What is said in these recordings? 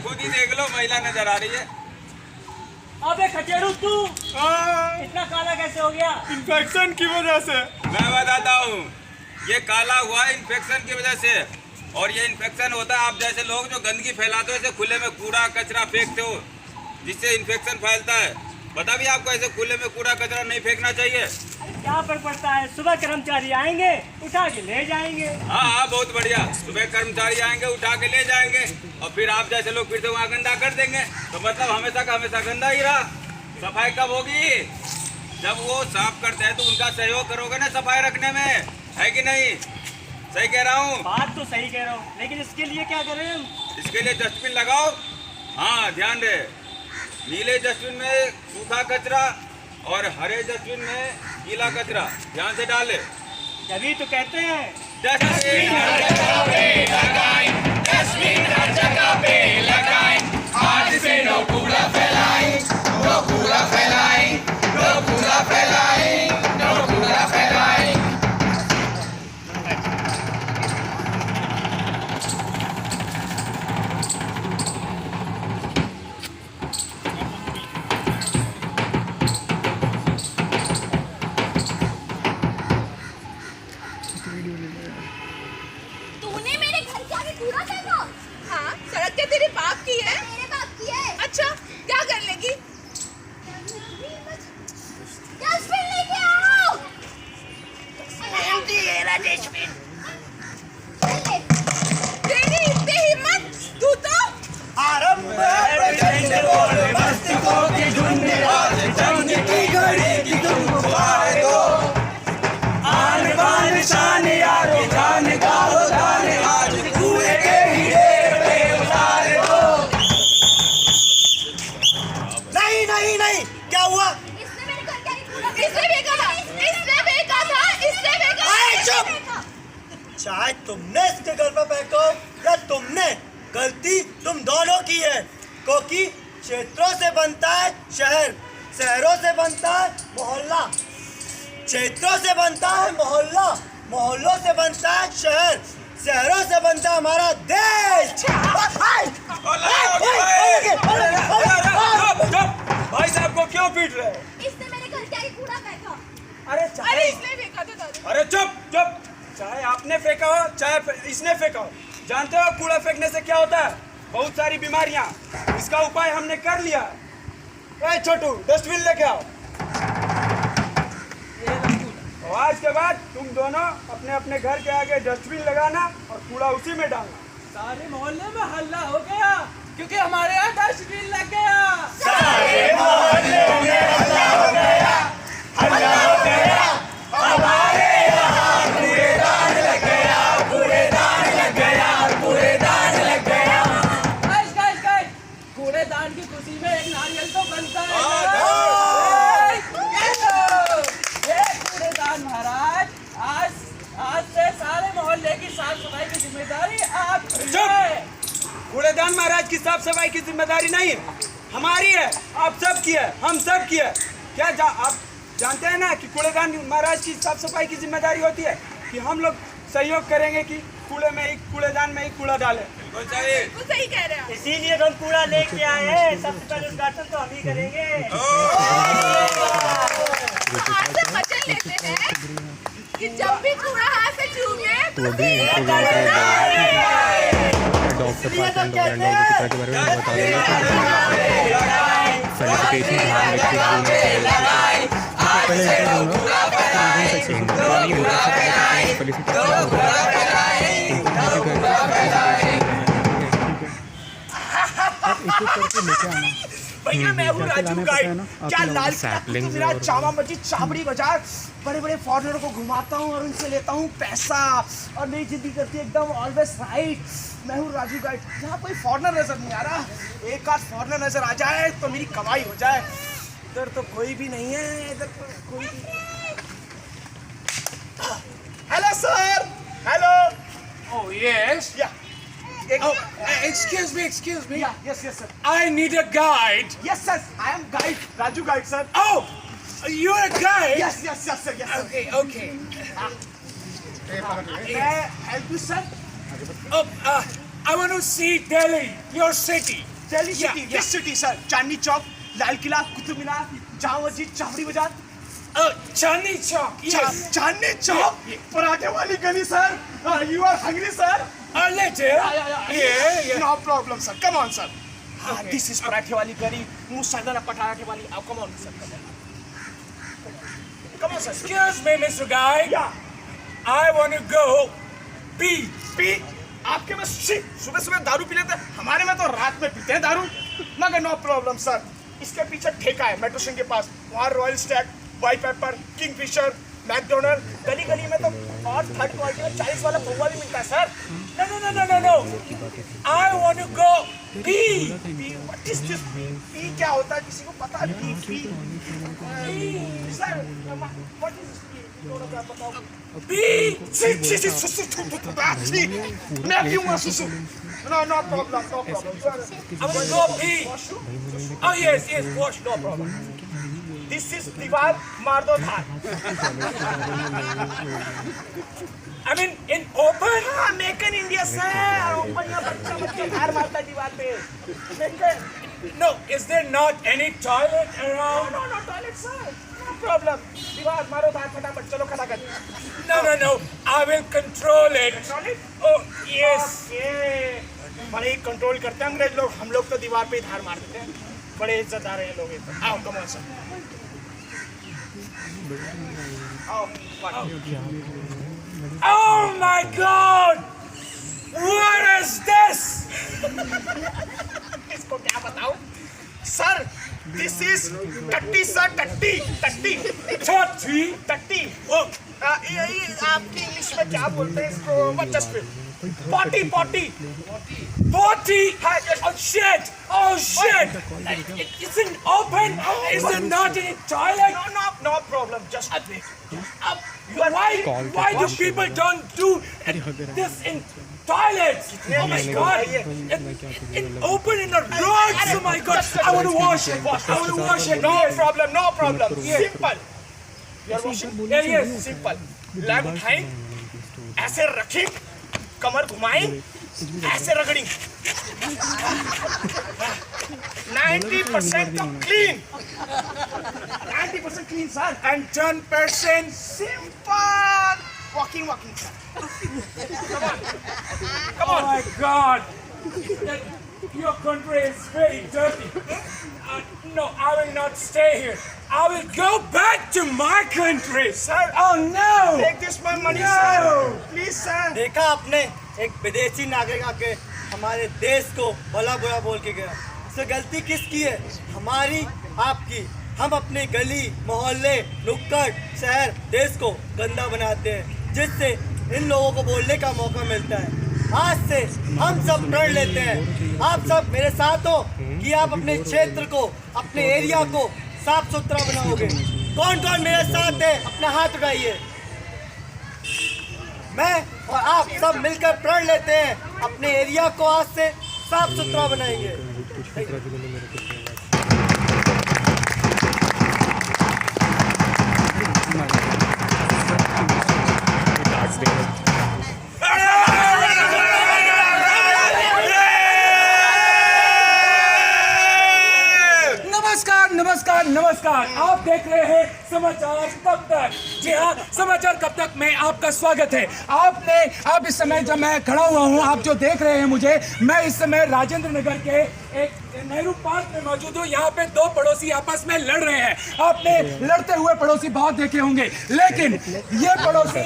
खुद ही देख लो, महिला नजर आ रही है। अबे खचेड़ू तू इतना काला कैसे हो गया? इन्फेक्शन की वजह से। मैं बताता हूँ, ये काला हुआ इन्फेक्शन की वजह से। और ये इन्फेक्शन होता है, आप जैसे लोग जो गंदगी फैलाते हो, ऐसे खुले में कूड़ा कचरा फेंकते हो, जिससे इन्फेक्शन फैलता है। बता भी आपको ऐसे खुले में कूड़ा कचरा नहीं फेंकना चाहिए। क्या फर्क पड़ता है? सुबह कर्मचारी आएंगे, उठा के ले जाएंगे। हाँ हाँ, बहुत बढ़िया। सुबह कर्मचारी आएंगे, उठा के ले जाएंगे, और फिर आप जैसे लोग फिर से वहाँ गंदा कर देंगे। तो मतलब हमेशा का हमेशा गंदा ही रहा। सफाई कब होगी? जब वो साफ करते हैं तो उनका सहयोग करोगे ना सफाई रखने में, है कि नहीं? सही कह रहा हूँ? बात तो सही कह रहा हूँ, लेकिन इसके लिए क्या करें हम? इसके लिए डस्टबिन लगाओ। हाँ, ध्यान रहे, नीले डस्टबिन में सूखा कचरा और हरे डस्टबिन में गीला कचरा ध्यान से डाले। तभी तो कहते हैं डस्टबिन हर जगह पे लगाएं, डस्टबिन हर जगह पे लगाएं, आज से नो कूड़ा फैलाएं, नो कूड़ा फैलाएं, नो कूड़ा फैलाएं, नो कूड़ा फैलाएं। तूने मेरे घर के आगे कूड़ा फेंका? हाँ, सड़क क्या तेरे बाप की है? मेरे बाप की है। अच्छा, क्या कर लेगी? डस्टबिन लेके आओ। तेरी इतनी हिम्मत, तू तो आरंभ है प्रचंड और मस्तिष्कों की झुंड, आज जंग की घड़ी की तुम आए दो। आन बान शान यार जान का हो जान, आज कूड़े के हीरे पे उतार दो। नहीं नहीं नहीं, क्या हुआ? इसने मेरे घर के आगे कूड़ा इसने फेंका था, इसने फेंका था, इसने फेंका था, आए, चुप! इसने फेंका। चाहे तुमने इसके घर पर फेंको या तुमने, गलती तुम दोनों की है। क्योंकि क्षेत्रों से बनता है शहर, शहरों से बनता है मोहल्ला, क्षेत्रों से बनता है मोहल्ला, मोहल्लों से बनता है शहर, शहरों से बनता है हमारा देश। भाई साहब को क्यों पीट रहे हो? इसने मेरे घर के आगे कूड़ा फेंका। अरे इसने फेंका था दादा। अरे चुप चुप, चाहे आपने फेंका हो चाहे इसने फेंका हो, जानते हो कूड़ा फेंकने से क्या होता है? बहुत सारी बीमारियां। इसका उपाय हमने कर लिया। ए छोटू, डस्टबिन लेके आओ। और आज के बाद तुम दोनों अपने अपने घर के आगे डस्टबिन लगाना और कूड़ा उसी में डालना। सारे मोहल्ले में हल्ला हो गया क्योंकि हमारे यहाँ डस्टबिन लग गया। सारे मोहल्ले में हल्ला हो गया, हल्ला हो गया, हमारे यहाँ कूड़ेदान लग गया, कूड़ेदान लग गया, कूड़ेदान लग गया। गाइस, कूड़ेदान की खुशी में एक नारियल तो बनता है। ये कूड़ेदान महाराज, आज से सारे मोहल्ले की साफ सफाई की जिम्मेदारी आपकी है। कूड़ेदान महाराज की साफ सफाई की जिम्मेदारी नहीं है, हमारी है, आप सब की है, हम सब की है। क्या आप जानते हैं ना कि कूड़ेदान महाराज की साफ सफाई की जिम्मेदारी होती है कि हम लोग सहयोग करेंगे कि कूड़ेदान में ही कूड़ा डालें। बिल्कुल सही। तू सही कह रहा है। इसीलिए तो हम कूड़ा लेके आए हैं। सबसे पहले उद्घाटन तो हम ही करेंगे। तो आज से वचन लेते हैं कि जब भी कूड़ा हाथ से छूए तो डॉक्टर पार्टमेंट और एंडोक्राइन के बारे में बता रहे हैं। सैनिटेशन ध्यान रखिए। पहले भैया मैं हूँ राजू गाइड। क्या लाल मेरा जामा मस्जिद चाबड़ी बाजार बड़े बड़े फॉरेनर को घुमाता हूँ और उनसे लेता हूँ पैसा और नई जिंदगी करती है एकदम ऑलवेज राइट। मैं हूँ राजू गाइड। यहाँ कोई फॉरेनर नजर नहीं आ रहा, एक आध फॉरेनर नजर आ जाए तो मेरी कमाई हो जाए। इधर तो कोई भी नहीं है, इधर तो कोई भी। Hello sir. Hello. Oh yes. या Oh, excuse me. Yes sir. I need a guide. Yes sir, I am guide, Raju guide sir. Oh, you're a guide. Yes sir, yes sir. Okay. मैं help you sir. Oh, I want to see Delhi, your city. Delhi Yeah, city, yeah. This city sir. Chandni Chowk, Lal Qila, Qutub Minar, Jama Masjid, चाबड़ी बाजार। Chandni Chowk, yes. Chandni Chowk, पराठे वाली गली sir. You are hungry sir? A little. Yeah. No problem sir. Come on sir. This is पराठे वाली गली, मुसलमान पराठे वाली। Come on sir. Come on sir. Excuse me, Mr. Guy. Yeah. I want to go pee. P आपके में सुबह सुबह दारू पी लेते हैं, हमारे में तो रात में पीते हैं दारू। मगर नो प्रॉब्लम सर, इसके पीछे ठेका है मेट्रो स्टेशन के पास, वहाँ royal Stag, white paper, Kingfisher, McDonald, गली गली में तो और थर्ड क्वालिटी में 40 वाला पौवा भी मिलता है sir. No. I want to go pee. What is this? P क्या होता है, किसी को पता है? P sir, what is this? दोनों का बताओ। Pee. मैं पीऊंगा सुसु। No problem. I want to go pee. Oh yes, wash, no problem. This is दीवार मार दो धार। I mean, in open? हाँ, मेक इन इंडिया सर। ऊपर यहाँ बच्चा धार मारता है दीवार पे। No, is there not any toilet around? No toilet sir. No problem. दीवार मारो धार फटाफट, चलो खटाखट। No. I will control it. Solid? Oh, yes. Okay. बड़े ही कंट्रोल करते हैं अंग्रेज लोग, हम लोग तो दीवार पे ही धार मार देते हैं। बड़े इज्जतदार हैं ये लोग। आओ कम ऑन सर। आओ। Oh my God! What is this? इसको क्या बताऊं? सर, this is टट्टी सर, टट्टी। टट्टी। Oh, ये आपकी इंग्लिश में क्या बोलते हैं इसको? Just potty. potty! Oh shit! It isn't open. Is there not any toilet? No problem. Just Why do people don't do this in toilets? Oh my God! It open in the roads. Oh my God! I want to wash it. No problem. Simple. You are washing? Yes. Simple. Leg उठाएं, ऐसे रखें, कमर घुमाएं, ऐसे रगड़ें। 90% तो clean. 90% clean sir. And 10% Simple. Walking sir. Come Oh on. my God! Your country is very dirty. No, I will not stay here. I will go back to my country. Sir. Oh no! Take this my money No. sir. Please sir. देखा आपने, एक विदेशी नागरिक आके हमारे देश को भला बुरा बोल के गया। इससे गलती किसकी है? हमारी, आपकी। हम अपने गली, मोहल्ले, नुक्कड़, शहर, देश को गंदा बनाते हैं, जिससे इन लोगों को बोलने का मौका मिलता है। आज से हम सब प्रण लेते हैं, आप सब मेरे साथ हो कि आप अपने क्षेत्र को, अपने एरिया को साफ सुथरा बनाओगे। कौन मेरे साथ है? अपना हाथ उठाइए। मैं और आप सब मिलकर प्रण लेते हैं, अपने एरिया को आज से साफ सुथरा बनाएंगे। नमस्कार। आप देख रहे हैं समाचार कब तक। जी हाँ, समाचार कब तक में आपका स्वागत है। आप इस समय जब मैं खड़ा हुआ हूँ, आप जो देख रहे हैं मुझे, मैं इस समय राजेंद्र नगर के एक नेहरू पार्क में मौजूद हूँ। यहाँ पे दो पड़ोसी आपस में लड़ रहे हैं। आपने लड़ते हुए पड़ोसी बहुत देखे होंगे, लेकिन ये पड़ोसी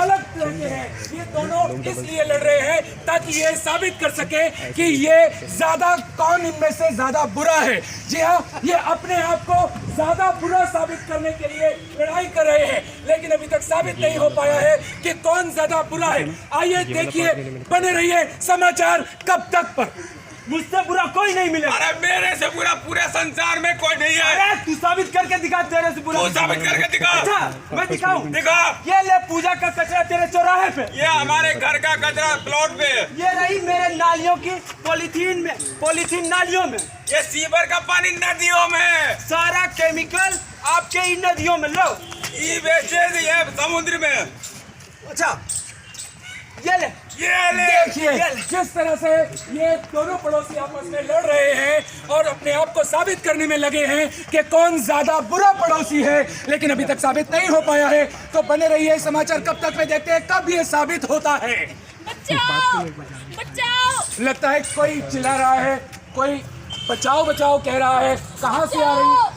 अलग तरह के हैं। ये दोनों इसलिए लड़ रहे हैं ताकि ये साबित कर सके कि ये ज्यादा कौन इनमें से ज्यादा बुरा है। जी हाँ, ये अपने आप को ज्यादा बुरा साबित करने के लिए लड़ाई कर रहे हैं, लेकिन अभी तक साबित नहीं हो पाया है कि कौन ज्यादा बुरा है। आइए देखिए, बने रहिए समाचार कब तक पर। मुझसे बुरा कोई नहीं मिलेगा। अरे मेरे से बुरा पूरे संसार में कोई नहीं है। अरे तू साबित करके दिखा, तेरे से बुरा। तू साबित करके दिखा। अच्छा, मैं दिखाऊं? दिखा। ये ले पूजा का कचरा तेरे चौराहे पे। ये हमारे घर का कचरा प्लॉट पे। ये रही मेरे नालियों की पॉलीथीन नालियों में। ये सीवर का पानी नदियों में। सारा केमिकल आपके इन नदियों में। लो ये वेस्टेज है समुद्र में। अच्छा, ये ले देखिए जिस तरह से ये दोनों पड़ोसी आपस में लड़ रहे हैं और अपने आप को साबित करने में लगे हैं कि कौन ज्यादा बुरा पड़ोसी है, लेकिन अभी तक साबित नहीं हो पाया है। तो बने रहिए समाचार कब तक में, देखते हैं कब ये साबित होता है। बचाओ बचाओ। लगता है कोई चिल्ला रहा है, कोई बचाओ बचाओ कह रहा है। कहाँ से आ रही है?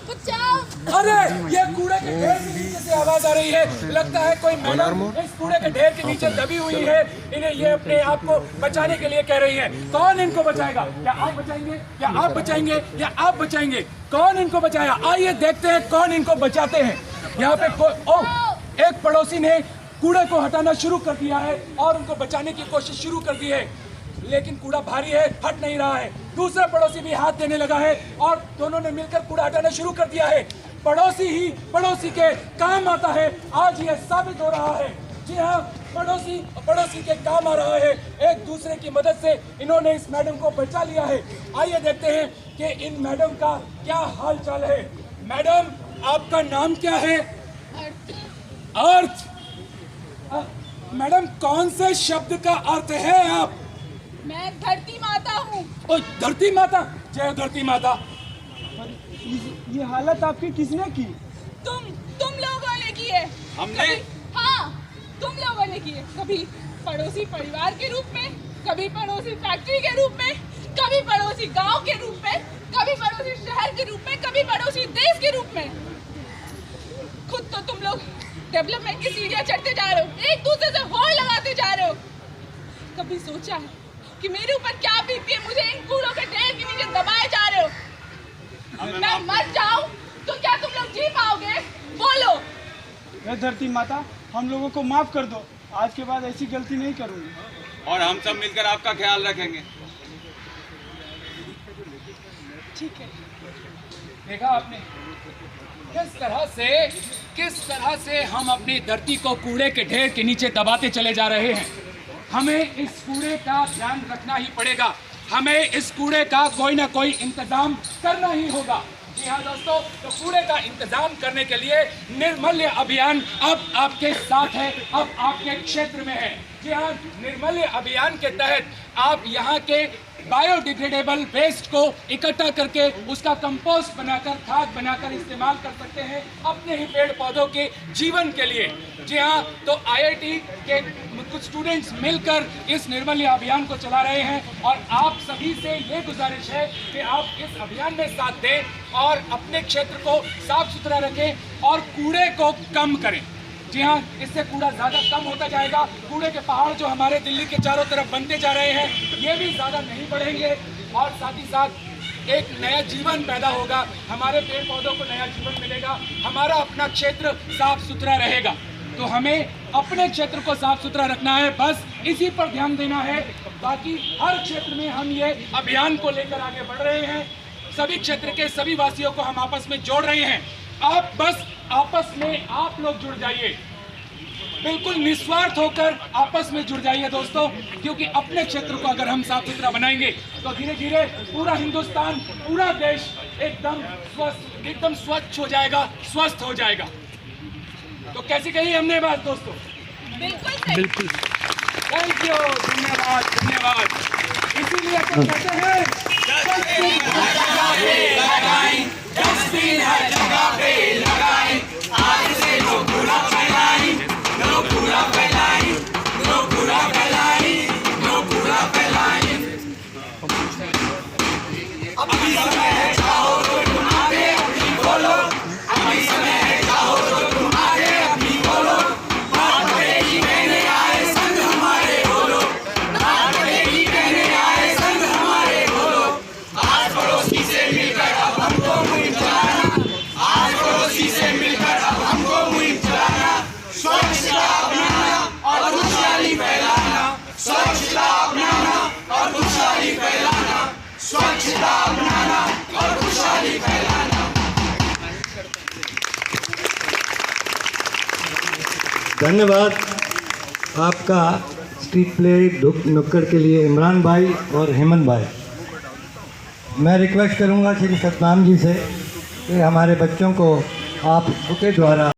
बचाओ। अरे ये कूड़े के ढेर के नीचे से आवाज आ रही है। लगता है कोई मैडम इस कूड़े के ढेर के नीचे दबी हुई है। इन्हें ये अपने आप को बचाने के लिए कह रही है। कौन इनको बचाएगा? क्या आप बचाएंगे या आप बचाएंगे या आप बचाएंगे? कौन इनको बचाया? आइए देखते हैं कौन इनको बचाते हैं। यहाँ पे एक पड़ोसी ने कूड़े को हटाना शुरू कर दिया है और उनको बचाने की कोशिश शुरू कर दी है, लेकिन कूड़ा भारी है, हट नहीं रहा है। दूसरा पड़ोसी भी हाथ देने लगा है और दोनों ने मिलकर कूड़ा हटाना शुरू कर दिया है। पड़ोसी ही पड़ोसी के काम आता है, आज ये साबित हो रहा है। जी हाँ, पड़ोसी पड़ोसी के काम आ रहा है। एक दूसरे की मदद से इन्होंने इस मैडम को बचा लिया है। आइए देखते हैं कि इन मैडम का क्या हाल चाल है। मैडम, आपका नाम क्या है? अर्थ। मैडम, कौन से शब्द का अर्थ है आप? मैं धरती माता हूँ। ओ, धरती माता, जय धरती माता। ये हालत आपकी किसने की? तुम लोगों ने की है। हमने? हाँ, तुम लोगों ने की है। कभी पड़ोसी परिवार के रूप में, कभी पड़ोसी फैक्ट्री के रूप में, कभी पड़ोसी गांव के रूप में, कभी पड़ोसी शहर के रूप में, कभी पड़ोसी देश के रूप में। खुद तो तुम लोग डेवलपमेंट की सीढ़ियां चढ़ते जा रहे हो, एक दूसरे से होड़ लगाते जा रहे हो। कभी सोचा है कि मेरे ऊपर क्या बीती है? मुझे इन कूड़ों के ढेर के नीचे दबाए जा रहे हो। मैं मर जाऊं तो क्या तुम लोग जी पाओगे? बोलो। हे धरती माता, हम लोगों को माफ कर दो। आज के बाद ऐसी गलती नहीं करूंगी और हम सब मिलकर आपका ख्याल रखेंगे। ठीक है। देखा आपने किस तरह से हम अपनी धरती को कूड़े के ढेर के नीचे दबाते चले जा रहे हैं। हमें इस कूड़े का ध्यान रखना ही पड़ेगा। हमें इस कूड़े का कोई ना कोई इंतजाम करना ही होगा। जी हाँ दोस्तों, तो कूड़े का इंतजाम करने के लिए निर्मल्य अभियान अब आपके साथ है, अब आपके क्षेत्र में है। जी हाँ, निर्मल्य अभियान के तहत आप यहाँ के बायोडिग्रेडेबल वेस्ट को इकट्ठा करके उसका कंपोस्ट बनाकर, खाद बनाकर इस्तेमाल कर सकते हैं अपने ही पेड़ पौधों के जीवन के लिए। जी हाँ, तो IIT के कुछ स्टूडेंट्स मिलकर इस निर्मल्य अभियान को चला रहे हैं और आप सभी से ये गुजारिश है कि आप इस अभियान में साथ दें और अपने क्षेत्र को साफ सुथरा रखें और कूड़े को कम करें। जी हाँ, इससे कूड़ा ज़्यादा कम होता जाएगा। कूड़े के पहाड़ जो हमारे दिल्ली के चारों तरफ बनते जा रहे हैं, ये भी ज़्यादा नहीं बढ़ेंगे और साथ ही साथ एक नया जीवन पैदा होगा। हमारे पेड़ पौधों को नया जीवन मिलेगा, हमारा अपना क्षेत्र साफ सुथरा रहेगा। तो हमें अपने क्षेत्र को साफ सुथरा रखना है, बस इसी पर ध्यान देना है। बाकी हर क्षेत्र में हम ये अभियान को लेकर आगे बढ़ रहे हैं। सभी क्षेत्र के सभी वासियों को हम आपस में जोड़ रहे हैं। आप बस आपस में आप लोग जुड़ जाइए, बिल्कुल निस्वार्थ होकर आपस में जुड़ जाइए दोस्तों, क्योंकि अपने क्षेत्र को अगर हम साफ सुथरा बनाएंगे तो धीरे धीरे पूरा हिंदुस्तान, पूरा देश एकदम स्वच्छ हो जाएगा, स्वस्थ हो जाएगा। तो कैसी कही हमने बात दोस्तों? बिल्कुल। थैंक यू, धन्यवाद धन्यवाद। इसीलिए तो कहते हैं डस्टबिन हर जगह पे लगाएं, आज से नो कूड़ा फैलाएं, नो कूड़ा फैलाएं, नो कूड़ा फैलाएं, नो कूड़ा फैलाएं। अभी समय है, चाहो तो तुम आगे अपनी बोलो, अभी समय है, चाहो तो तुम आगे अपनी बोलो। बात करेगी कहने आए संग हमारे बोलो, बात करेगी कहने आए संग हमारे बोलो। आज पड़ोसी से मिलकर अब हमको मुहिम चलाना, आज पड़ोसी से मिलकर अब हमको मुहिम चलाना। स्वच्छता अपनाना और खुशहाली फैलाना, स्वच्छता अपनाना और खुशहाली फैलाना, स्वच्छता अपनाना और खुशहाली फैलाना। धन्यवाद आपका स्ट्रीट प्ले नुक्कड़ के लिए इमरान भाई और हेमंत भाई। मैं रिक्वेस्ट करूंगा श्री सतनाम जी से कि हमारे बच्चों को आप बुके द्वारा